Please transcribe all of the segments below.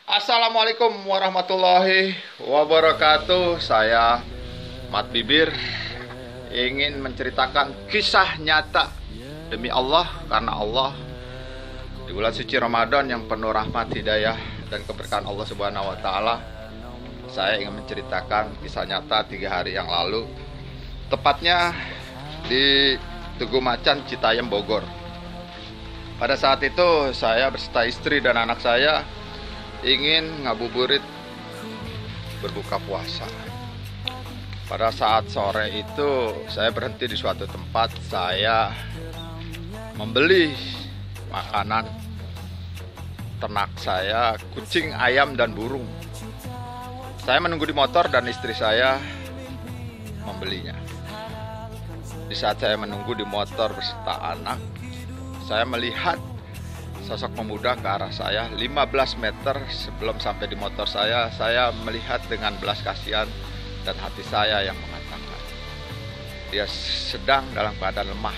Assalamualaikum warahmatullahi wabarakatuh. Saya Mat Bibir ingin menceritakan kisah nyata demi Allah, karena Allah di bulan suci Ramadan yang penuh rahmat, hidayah, dan keberkahan Allah Subhanahu wa Ta'ala. Saya ingin menceritakan kisah nyata 3 hari yang lalu, tepatnya di Tugu Macan, Citayam, Bogor. Pada saat itu saya beserta istri dan anak saya ingin ngabuburit berbuka puasa. Pada saat sore itu saya berhenti di suatu tempat. Saya membeli makanan ternak saya, kucing, ayam, dan burung. Saya menunggu di motor dan istri saya membelinya. Di saat saya menunggu di motor beserta anak, saya melihat sosok pemuda ke arah saya 15 meter sebelum sampai di motor saya melihat dengan belas kasihan dan hati saya yang mengatakan dia sedang dalam keadaan lemah,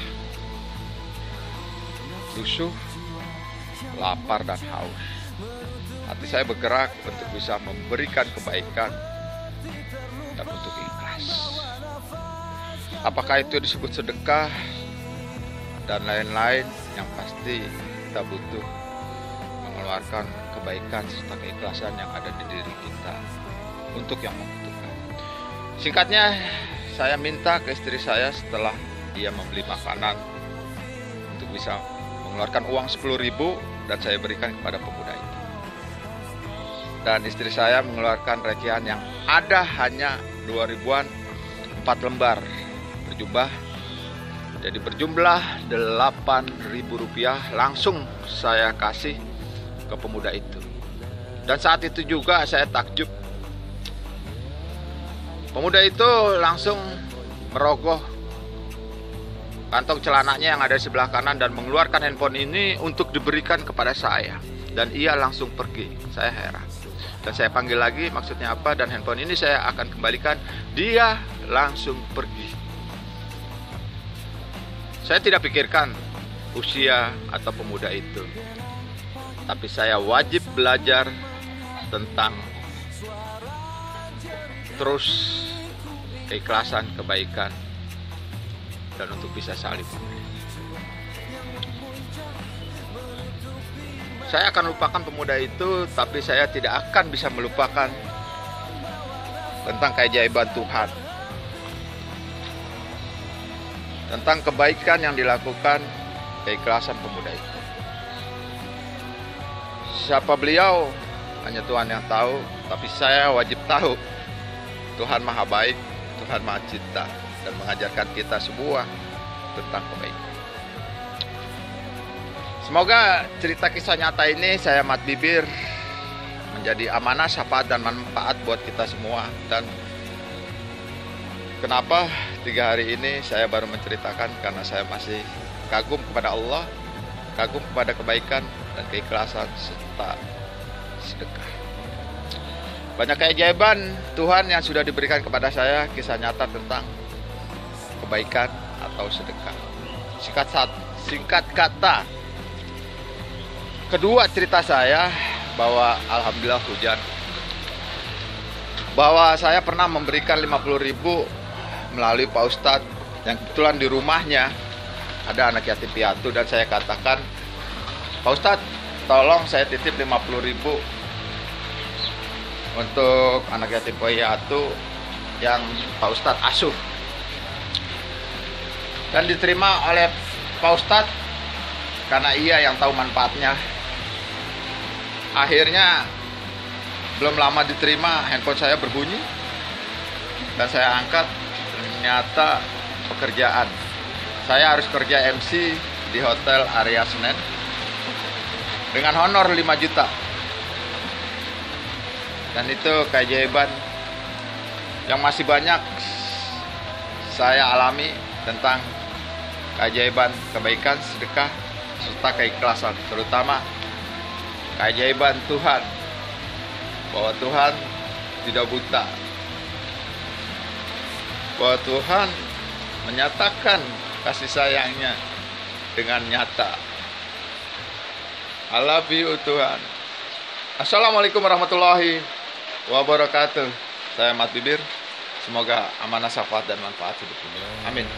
lusuh, lapar, dan haus. Hati saya bergerak untuk bisa memberikan kebaikan dan untuk ikhlas. Apakah itu disebut sedekah dan lain-lain, yang pasti kita butuh mengeluarkan kebaikan serta keikhlasan yang ada di diri kita untuk yang membutuhkan. Singkatnya, saya minta ke istri saya setelah dia membeli makanan untuk bisa mengeluarkan uang 10.000 dan saya berikan kepada pemuda itu. Dan istri saya mengeluarkan recehan yang ada hanya 2.000-an, 4 lembar berjumlah. Jadi berjumlah Rp8.000 langsung saya kasih ke pemuda itu. Dan saat itu juga saya takjub. Pemuda itu langsung merogoh kantong celananya yang ada di sebelah kanan dan mengeluarkan handphone ini untuk diberikan kepada saya. Dan ia langsung pergi. Saya heran. Dan saya panggil lagi, maksudnya apa? Dan handphone ini saya akan kembalikan. Dia langsung pergi. Saya tidak pikirkan usia atau pemuda itu, tapi saya wajib belajar tentang terus keikhlasan, kebaikan, dan untuk bisa saling memberi. Saya akan lupakan pemuda itu, tapi saya tidak akan bisa melupakan tentang keajaiban Tuhan, tentang kebaikan yang dilakukan, keikhlasan pemuda itu. Siapa beliau? Hanya Tuhan yang tahu, tapi saya wajib tahu. Tuhan Maha Baik, Tuhan Maha Cinta, dan mengajarkan kita semua tentang kebaikan. Semoga cerita kisah nyata ini, saya Mat Bibir, menjadi amanah, syafaat, dan manfaat buat kita semua. Dan kenapa 3 hari ini saya baru menceritakan? Karena saya masih kagum kepada Allah, kagum kepada kebaikan dan keikhlasan serta sedekah. Banyak keajaiban Tuhan yang sudah diberikan kepada saya, kisah nyata tentang kebaikan atau sedekah. Singkat kata, kedua cerita saya bahwa alhamdulillah hujan, bahwa saya pernah memberikan 50.000 melalui Pak Ustadz yang kebetulan di rumahnya ada anak yatim piatu, dan saya katakan, Pak Ustadz, tolong saya titip 50.000 untuk anak yatim piatu yang Pak Ustadz asuh. Dan diterima oleh Pak Ustadz karena ia yang tahu manfaatnya. Akhirnya belum lama diterima, handphone saya berbunyi dan saya angkat. Ternyata pekerjaan. Saya harus kerja MC di hotel area Senen dengan honor 5 juta. Dan itu keajaiban yang masih banyak saya alami tentang keajaiban kebaikan, sedekah, serta keikhlasan. Terutama keajaiban Tuhan, bahwa Tuhan tidak buta, bahwa Tuhan menyatakan kasih sayangnya dengan nyata. I love you Tuhan, Assalamualaikum warahmatullahi wabarakatuh. Saya Mat Bibir. Semoga amanah, syafaat, dan manfaat hidup. Amin.